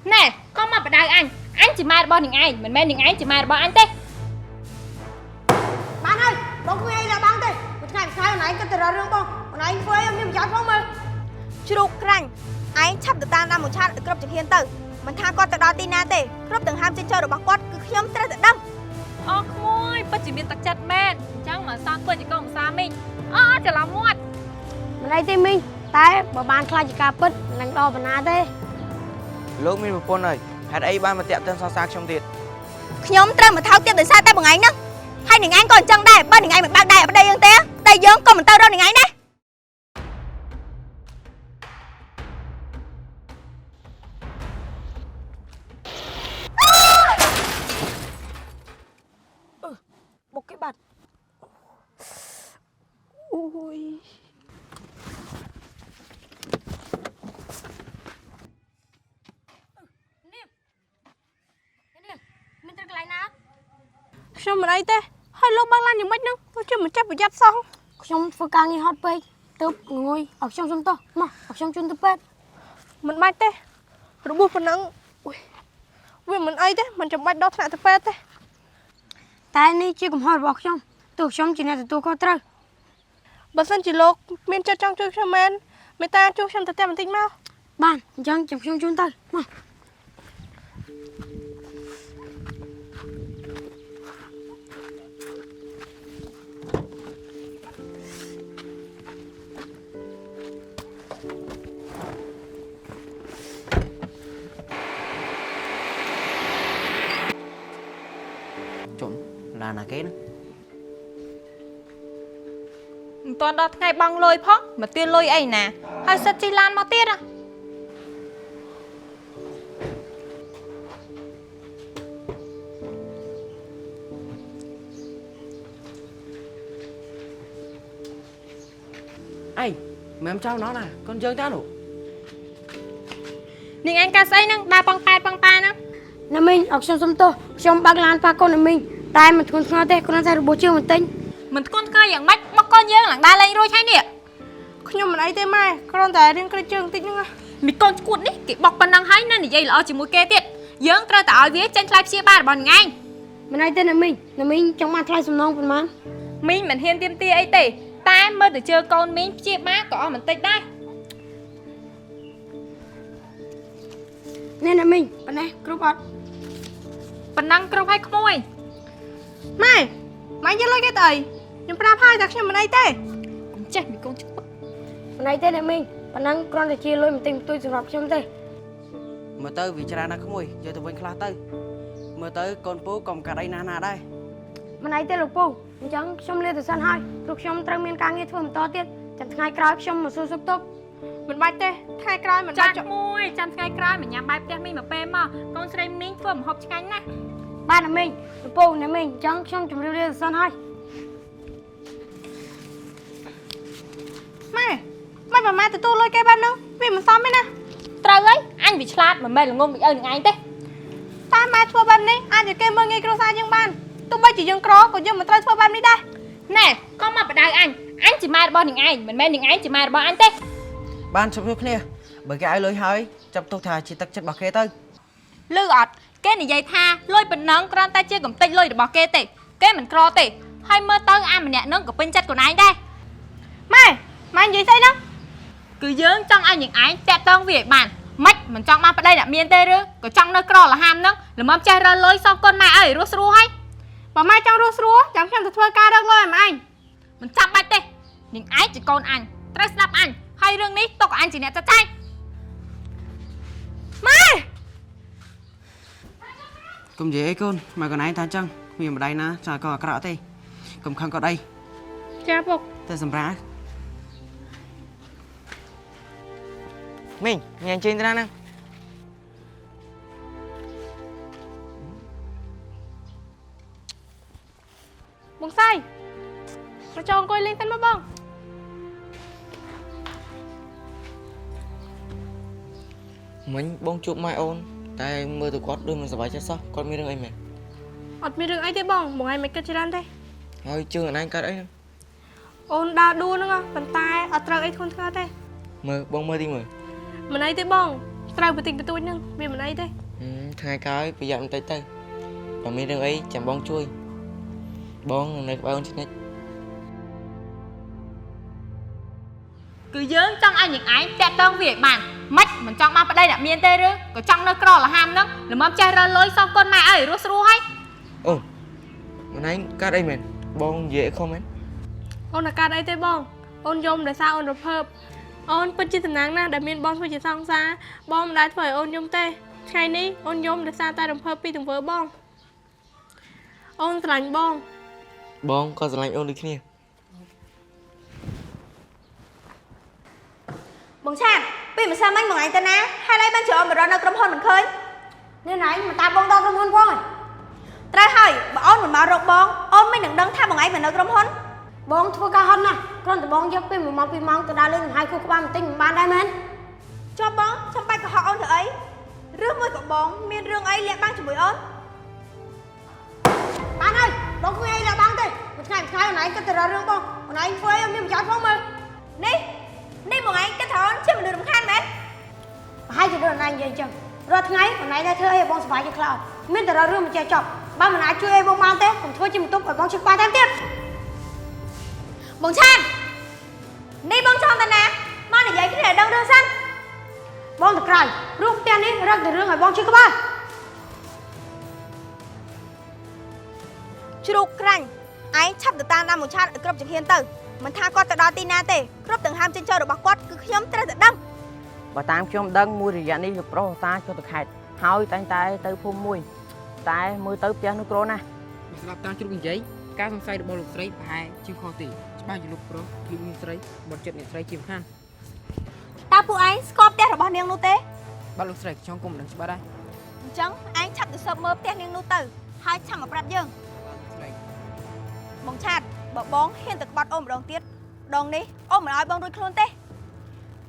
nè con mà đau anh chỉ mai bao anh mình men anh chỉ mai bao anh tê bạn ơi bóng của anh là băng tê một ngày sai này cái tờ rương bông còn anh phơi em nhưng chán không mơ chụp rành anh chấp được ta làm một chat được chụp hiền tử mình tha con từ đó tin na tê chụp từng ham trên chơi được băng quát cứ khiêm tê tự đâm ôi bất chỉ biết tắc chặt men chẳng mà sao quên chỉ có xa mìnhจะละมวด mình đây tìm mình tay bảo bàn khai chỉ cà pít lạnh đỏ và ná tê លោកមានប្រពន្ធហើយហេតុអីបានមកតាក់ទិនសរសើរខ្ញុំទៀត ខ្ញុំត្រូវមកថោកទៀតដោយសារតែបងឯងហ្នឹងហើយនឹងឯងក៏អញ្ចឹងដែរបើនឹងឯងមិនបាក់ដែរអត់ប្តីយើងទេតែយើងក៏មិនទៅរកនឹងឯងដែរបុកគេបាត់អូយមានទៅកន្លែងណាខ្ញុំមិនអីទេហើយលោកបានឡើងយ៉ាងម៉េចហ្នឹងtôi chưaមិនចាប់ប្រយ័ត្នសោះខ្ញុំធ្វើការងារហត់ពេកទើបងុយឲ្យខ្ញុំសុំទោសមកឲ្យខ្ញុំជូនទៅពេទ្យមិនបាច់ទេរបួសប៉ុណ្ណឹងវាមិនអីទេមិនចាំបាច់ដល់ថ្នាក់ទៅពេទ្យទេតែនេះជាកំហុសរបស់ខ្ញុំទោះខ្ញុំជាអ្នកទទួលខុសត្រូវបើសិនជាលោកមានចិត្តចង់ជួយខ្ញុំមែនមេត្តាជួយខ្ញុំទៅតែបន្តិចមកបានអញ្ចឹងចាំខ្ញុំជូនទៅមកជុំឡានណាគេណា មិនតាន់ដល់ថ្ងៃបងលុយផងមកទាលុយអីណាហើយសិតជីឡានមកទៀត អីមែនចៅណោះណាកូនយើងតានោះ នាងអញកាស្អីហ្នឹងដើរប៉ងប៉ែហ្នឹងណាមីងអរខ្ញុំសុំទោសខ្ញុំបើកឡានប៉ាកូនណាមីងតែមិនធ្ងន់ធ្ងរទេគ្រាន់តែរបួសជើងបន្តិច មិនធ្ងន់ធ្ងរយ៉ាងម៉េចមកកូនយើងឡើងដើរលេងរួចហើយនេះ ខ្ញុំមិនអីទេម៉ែគ្រាន់តែរៀងក្រិចជើងបន្តិចហ្នឹង មីកូនឈួតនេះគេបោកប៉ុណ្ណឹងហើយណានិយាយល្អជាមួយគេទៀតយើងត្រូវតែឲ្យវាចេញថ្លៃព្យាបាលរបស់នាងឯង មិនអីទេណាមីងចង់បានថ្លៃសំណងប៉ុន្មាន មីងមិនហ៊ានទៀមទាអីទេតែមើលទៅជើកូនមីងព្យាបាលក៏អស់បន្តិចដែរ នេះណាមីងប៉ុណ្ណេះគ្រប់អត់ ប៉ុណ្ណឹងគ្រប់ហើយក្មួយ ម៉ែយកលុយគេទៅអីខ្ញុំប្រាប់ហើយតែខ្ញុំមិនអីទេ កុំចេះមីកូនឈួត មិនអីទេណាមីងប៉ុណ្ណឹងគ្រាន់តែជាលុយបន្តិចបន្តួចសម្រាប់ខ្ញុំទេ មើលទៅវាច្រើនណាស់ក្មួយយកទៅវិញខ្លះទៅមើលទៅកូនពូក៏មិនកាត់អីណាណាដែរ មិនអីទេលោកពូអញ្ចឹងខ្ញុំលាទៅសិនហើយព្រោះខ្ញុំត្រូវមានការងារធ្វើបន្តទៀតចាំថ្ងៃក្រោយខ្ញុំមកសួរសុខទុក្ខមិនបាច់ទេថ្ងៃក្រោយមិនបាច់ ក្មួយចាំថ្ងៃក្រោយមកញ៉ាំបាយផ្ទះមីងមកពេលមកកូនស្រីមីងធ្វើម្ហូបឆ្ងាញ់ណាស់ បានណាមីងលោកពូណាមីងអញ្ចឹងខ្ញុំជម្រាបលាទៅសិនហើយម៉ែមិនម៉ែទទួលលុយគេបាននោះវាមិនសមទេណា ត្រូវហើយអញវាឆ្លាតមិនមែនល្ងងដូចឪនឹងឯងទេ តែម៉ែធ្វើបែបនេះអាចឲ្យគេមើលងាយគ្រួសារយើងបានទោះបីជាយើងក្រក៏យើងមិនត្រូវធ្វើបែបនេះដែរ ណែកុំមកបដៅអញជាម៉ែរបស់នឹងឯងមិនមែននឹងឯងជាម៉ែរបស់អញទេ បានជប់ជួបគ្នាបើគេឲ្យលុយហើយចាប់ទុកថាជាទឹកចិត្តរបស់គេទៅ លឺអត់គេនិយាយថាលុយប៉ុណ្ណឹងគ្រាន់តែជាកំតិចលុយរបស់គេទេគេមិនក្រទេហើយមើលទៅអាម្នាក់នឹងក៏ពេញចិត្តខ្លួនឯងដែរ ម៉ែនិយាយស្អីហ្នឹង គឺយើងចង់ឲ្យនឹងឯងតាក់តងវាឲ្យបានម៉េចមិនចង់បានប្តីអ្នកមានទេឬក៏ចង់នៅក្រលហាមនឹងល្មមចេះរើលុយសងកូនម៉ែអើយរស់ស្រួលហើយ បើម៉ែចង់រស់ស្រួលចាំខ្ញុំទៅធ្វើការរកលុយឲ្យម៉ែឯង មិនចាំបាច់ទេនឹងឯងជាកូនអញត្រូវស្ដាប់អញហើយរឿងនេះទុកអញជាអ្នកចាត់ចែង ម៉ែ កុំនិយាយអីកូនមកកូនឯងថាអញ្ចឹងគ្មានម្ដាយណាចង់ឲ្យកូនអាក្រក់ទេកុំខឹងគាត់អី ចាពុក ទៅសម្រាប់មីងញ៉ាំជិះទៅណាហ្នឹង បងសៃប្រចងអង្គុយលេងសិនមកបង មិញបងជួបម៉ែអូនតែមើលទៅគាត់ដូចមិនសប្បាយចិត្តសោះគាត់មានរឿងអីមែន អត់មានរឿងអីទេបងបងឯងមិនគិតច្រើនទេ ហើយជើងអណៃកាត់អីហ្នឹង អូនដើរដួលហ្នឹងប៉ុន្តែអត់ត្រូវអីធ្ងន់ធ្ងរទេ មើលបងមើលទីមើល មិនអីទេបង ត្រូវបន្តិចបន្តួចហ្នឹងវាមិនអីទេ ថ្ងៃក្រោយប្រយ័ត្នបន្តិចទៅបើមានរឿងអីចាំបងជួយបងនៅក្បែរអូនឆ្និច គឺយើងចង់ឲ្យអ្នកឯងតាក់តងវាឲ្យបានម៉េចមិនចង់បានប្តីអ្នកមានទេឬក៏ចង់នៅក្រលហាមហ្នឹងល្មមចេះរលុយសងគុណម៉ែអើយរស់ស្រួលហើយ អូម្នាក់កាត់អីមែនបងនិយាយខុសមែន អូនអាកាត់អីទេបងអូនយំដោយសារអូនរភើបអូនពិតជាតំណាងណាស់ដែលមានបងធ្វើជាសង្សារបងមិនដែលធ្វើឲ្យអូនយំទេថ្ងៃនេះអូនយំដោយសារតែរភើបពីទង្វើបងអូនស្រឡាញ់បង បងក៏ស្រឡាញ់អូនដូចគ្នា បងឆាតពីម្សិលមិញបងឯងទៅណាហើយឡើយបានចូលមករត់នៅក្រុមហ៊ុនមិនឃើញ នេះណៃមកតាមបងដល់ក្រុមហ៊ុនផង ត្រូវហើយបើអូនមិនមករកបងអូនមិននឹងដឹងថាបងឯងមកនៅក្រុមហ៊ុន បងធ្វើការហត់ណាស់គ្រាន់តែបងយកពេល1ម៉ោង2ម៉ោងទៅដើរលេងនឹងហើយគូក្បាលបន្តិចមិនបានដែរមែន ចុះបងចាំបាច់កុហកអូនធ្វើអីឬមួយក៏បងមានរឿងអីលាក់បាំងជាមួយអូន បានហើយបងគ្មានអីលាក់បាំងទេមួយថ្ងៃអូនឯងគិតតែរករឿងបងអូនឯងធ្វើអីមានប្រយោជន៍ផងមើល នេះបងឯងគិតថាអូនជាមនុស្សរំខានមែន ប្រហែលជាដូចអូនឯងនិយាយអញ្ចឹងរាល់ថ្ងៃអូនឯងតែធ្វើអីឲ្យបងសុបាយជាខ្លោចមានតែរករឿងមិនចេះចប់បើមិនអាចជួយអីបងបានទេកុំធ្វើជាបន្ទប់ឲ្យបងឈឺក្បាលតាមទៀត បងឆាតនេះបងចង់ទៅណាមកនិយាយគ្នាឲ្យដឹងរឿងសិន បងទៅក្រៅរូបផ្ទះនេះរកតែរឿងឲ្យបងឈឺក្បាល ជ្រូកក្រាញ់ឯងឆាប់ទៅតាមណាមួយឆាតឲ្យគ្រប់ជំហានទៅមិនថាគាត់ទៅដល់ទីណាទេគ្រប់ទាំងហាមចិញ្ចោលរបស់គាត់គឺខ្ញុំត្រូវតែដឹង បើតាមខ្ញុំដឹងមួយរយៈនេះលោកប្រុសតាចុះទៅខេត្តហើយតែងតែទៅភូមិមួយតែមើលទៅផ្ទះនោះក្រណាស់ស្ដាប់តាមជ្រុកនិយាយការសង្ស័យរបស់លោកស្រីប្រហែលជាខុសទេច្បាស់ជាលោកប្រុសគឺអ្នកស្រីបត់ចិត្តអ្នកស្រីជាសំខាន់ តើពួកឯងស្គាល់ផ្ទះរបស់នាងនោះទេ បាទលោកស្រីខ្ញុំក៏មិនដឹងច្បាស់ដែរ អញ្ចឹងឯងឆាប់ទៅស៊ើបមើលផ្ទះនាងនោះទៅហើយឆាប់មកប្រាប់យើង បងឆាតបើបងហ៊ានទៅក្បត់អូនម្ដងទៀតដងនេះអូនមិនឲ្យបងរួចខ្លួនទេ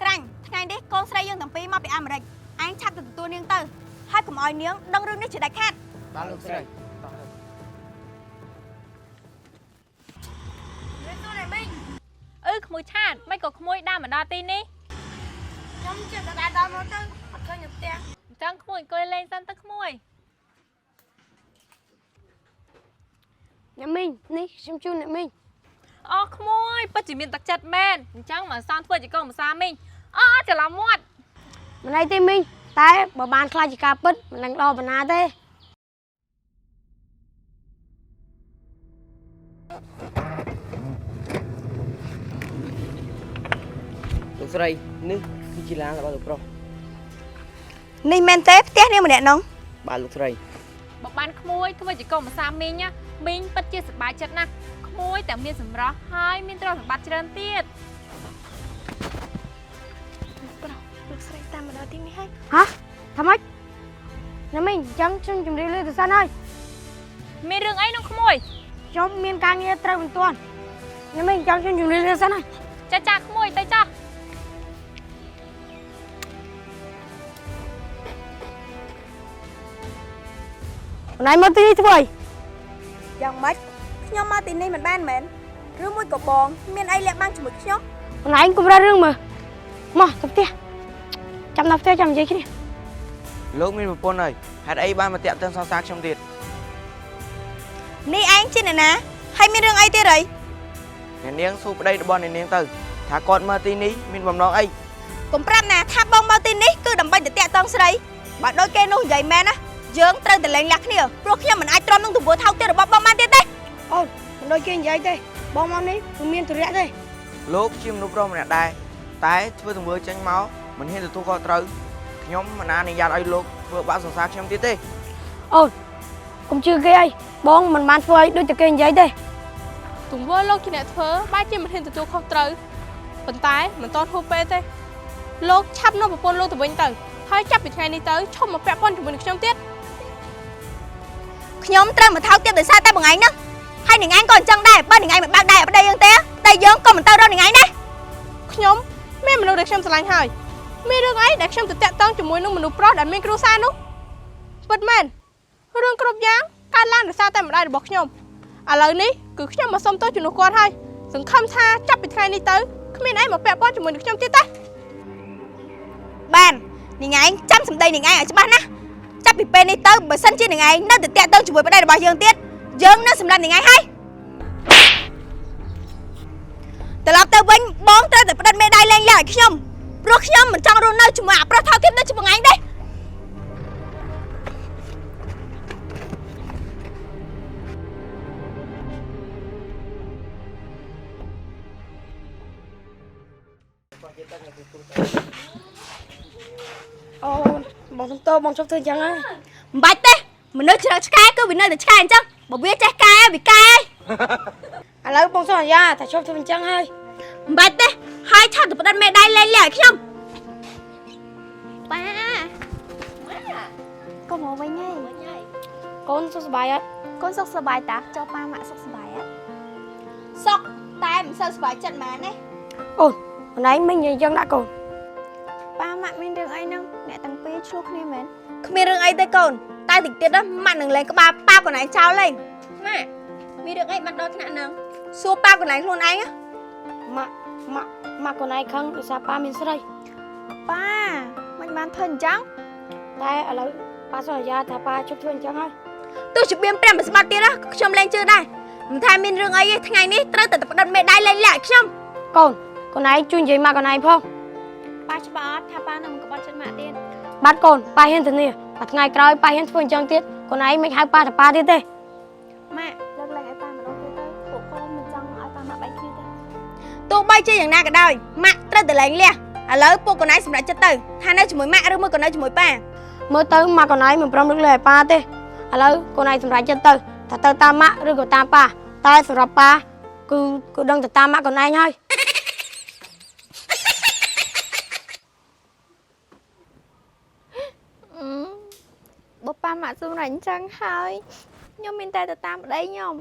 ក្រាញ់ថ្ងៃនេះកូនស្រីយើងទាំងពីរមកពីអាមេរិកឯងឆាប់ទៅទទួលនាងទៅហើយកុំឲ្យនាងដឹងរឿងនេះជាដាច់ខាត បាទលោកស្រី ក្មួយឆាតមិនក៏ក្មួយដើរមកដល់ទីនេះ ខ្ញុំជិះទៅដល់មកទៅអត់ឃើញនៅផ្ទះ អញ្ចឹងក្មួយអង្គុយលេងសិនទៅក្មួយ អ្នកមីងនេះខ្ញុំជូនអ្នកមីង អូក្មួយពិតជាមានទឹកចិត្តមែនអញ្ចឹងមកសនធ្វើជាកូនភាសាមីងអូច្រឡំមាត់ មិនអីទេមីងតែបើបានខ្លាចជាការពិតមិនដឹងដល់បណ្ណាទេ លោកស្រីនេះគឺជាឡានរបស់លោកប្រុស នេះមែនទេផ្ទះនាងម្នាក់នោះ បាទលោកស្រី បើបានក្មួយធ្វើជាកូនភាសាមីងណាមីងពិតជាសប្បាយចិត្តណាស់ក្មួយតែមានសម្រស់ហើយមានទ្រព្យសម្បត្តិច្រើនទៀត លោកស្រីតាមមកដល់ទីនេះហើយ ហ៎ថាម៉េចអ្នកមីងអញ្ចឹងខ្ញុំជម្រាបលាទៅសិនហើយ មានរឿងអីនោះក្មួយ ខ្ញុំមានការងារត្រូវបន្ទាន់អ្នកមីងអញ្ចឹងខ្ញុំជម្រាបលាសិនហើយ ចាក្មួយទៅចាស់ ណៃមកទីនេះធ្វើអី យ៉ាងម៉េចខ្ញុំមកទីនេះមិនបានមែនឬមួយក៏បងមានអីលាក់បាំងជាមួយខ្ញុំ ណៃកុំរករឿងមើលមកទៅផ្ទះចាំដល់ផ្ទះចាំនិយាយគ្នា លោកមានប្រពន្ធហើយហេតុអីបានមកតាក់ទងសងសារខ្ញុំទៀត នេះឯងជាអ្នកណាហើយមានរឿងអីទៀតអី អ្នកនាងសួរប្តីរបស់អ្នកនាងទៅថាគាត់មកទីនេះមានបំណងអី កុំប្រាប់ណាថាបងមកទីនេះគឺដើម្បីទៅតាក់ទងស្រីបើដូចគេនោះនិយាយមែនណាយើងត្រូវតែលែងលះគ្នាព្រោះខ្ញុំមិនអាចទ្រាំនឹងទង្វើថោកទាបរបស់បងបានទៀតទេ អូនមិនដូចគេនិយាយទេបងមកនេះមិនមានទុរៈទេ លោកជាមនុស្សម្នាក់ដែរតែធ្វើទង្វើចេញមកមិនហ៊ានទទួលខុសត្រូវខ្ញុំមិនអនុញ្ញាតឲ្យលោកធ្វើបាបសរសើរខ្ញុំទៀតទេ អូនកុំជឿគេអីបងមិនបានធ្វើអីដូចតែគេនិយាយទេ ទង្វើលោកជាអ្នកធ្វើបែរជាមិនហ៊ានទទួលខុសត្រូវប៉ុន្តែមិនតន់ហួសពេលទេលោកឆាប់នាំប្រពន្ធលោកទៅវិញទៅហើយចាប់ពីថ្ងៃនេះទៅឈប់មកពាក់ព័ន្ធជាមួយនឹងខ្ញុំទៀត ខ្ញុំត្រូវមកថោកទាបដោយសារតែបងឯងហ្នឹងហើយនាងឯងក៏អញ្ចឹងដែរបើនាងឯងមិនបើកដៃឲ្យប្តីយើងទេតែយើងក៏មិនទៅរកនាងឯងដែរ ខ្ញុំមានមនុស្សដែលខ្ញុំស្រឡាញ់ហើយមានរឿងអីដែលខ្ញុំទៅតាក់ទងជាមួយនឹងមនុស្សប្រុសដែលមានគ្រួសារនោះពិតមែនរឿងគ្រប់យ៉ាងកើតឡើងដោយសារតែម្ដាយរបស់ខ្ញុំឥឡូវនេះគឺខ្ញុំមកសុំទោសជំនួសគាត់ហើយសង្ឃឹមថាចាប់ពីថ្ងៃនេះទៅគ្មានអីមកពាក់ព័ន្ធជាមួយនឹងខ្ញុំទៀតទេ បាន នាងឯងចាំសម្ដីនាងឯងឲ្យច្បាស់ណាចាប់ពីពេលនេះទៅបើសិនជានាងឯងនៅតែតាក់ទងជាមួយប្តីរបស់យើងទៀតយើងនឹងសម្លាប់នាងឯងហើយត្រឡប់ទៅវិញបងត្រូវតែផ្តិតមេដៃលែងលះឲ្យខ្ញុំព្រោះខ្ញុំមិនចង់រស់នៅជាមួយអាប្រុសថោកទាបដូចជាបងឯងទេអូបងសុំតោបងជប់ធ្វើអញ្ចឹងហើយ មិនបាច់ទេមនុស្សជ្រើឆ្កែគឺវានៅតែឆ្កែអញ្ចឹងបើវាចេះកែវាកែ ឥឡូវបងសុំអាយ៉ាតែជប់ធ្វើអញ្ចឹងហើយ មិនបាច់ទេហើយឆាប់ទៅផ្តិតមេដៃលែងលះឲ្យខ្ញុំប៉ាកុំមកវិញហី កូនសុខសប្បាយអត់ កូនសុខសប្បាយតាចុះប៉ាម៉ាក់សុខសប្បាយអត់សុខតែមិនសូវសប្បាយចិត្តម៉ែទេ អូនខ្លួនឯងមិញនិយាយអញ្ចឹងដាក់កូន ប៉ាម៉ាក់មានរឿងអីហ្នឹងអ្នកទាំងពីរឆ្លោះគ្នាមែនគ្មានរឿងអីទេកូនតែតិចទៀតណាម៉ាក់នឹងលេងក្បាលប៉ាកូនឯងចោលលេងម៉ាក់មានរឿងអីបានដល់ថ្នាក់ហ្នឹងសួរប៉ាកូនឯងខ្លួនឯង ម៉ាក់ខ្លួនឯងខឹងដោយសារប៉ាមានស្រី ប៉ាមិនបានធ្វើអញ្ចឹង តែឥឡូវប៉ាសុំអាយ៉ាថាប៉ាជប់ធ្វើអញ្ចឹងហើយ ទោះជាបៀមប្រាំមិនស្បាត់ទៀតណាខ្ញុំលែងជឿដែរមិនថាមានរឿងអីទេថ្ងៃនេះត្រូវតែផ្តិតមេដៃលែងលះឲ្យខ្ញុំ កូនខ្លួនឯងជួយនិយាយម៉ាក់ខ្លួនឯងផង ប៉ាច្បាស់អត់ថាប៉ានឹងក្បត់ចិត្តម៉ាក់ទៀត បាត់កូនប៉ាហ៊ានធានាតែថ្ងៃក្រោយប៉ាហ៊ានធ្វើអញ្ចឹងទៀតខ្លួនឯងមិនហៅប៉ាថាប៉ាទៀតទេ ម៉ាក់លើកលែងឲ្យប៉ាម្ដងទៀតទៅពួកកូនមិនចង់ឲ្យប៉ាម៉ាក់បែកគ្នាទេទោះបីជាយ៉ាងណាក៏ដោយម៉ាក់ត្រូវតែលែងលះឥឡូវពួកកូនឯងសម្រេចចិត្តទៅថានៅជាមួយម៉ាក់ឬមួយក៏នៅជាមួយប៉ា មើលទៅម៉ាក់ខ្លួនឯងមិនព្រមលើកលែងឲ្យប៉ាទេឥឡូវខ្លួនឯងសម្រេចចិត្តទៅថាទៅតាមម៉ាក់ឬក៏តាមប៉ាតែសម្រាប់ប៉ាគឺដឹងទៅតាមម៉ាក់ខ្លួនឯងហើយ បើប៉ាម៉ាក់សម្រេចអញ្ចឹងហើយខ្ញុំមានតែទៅតាមប្តីខ្ញុំ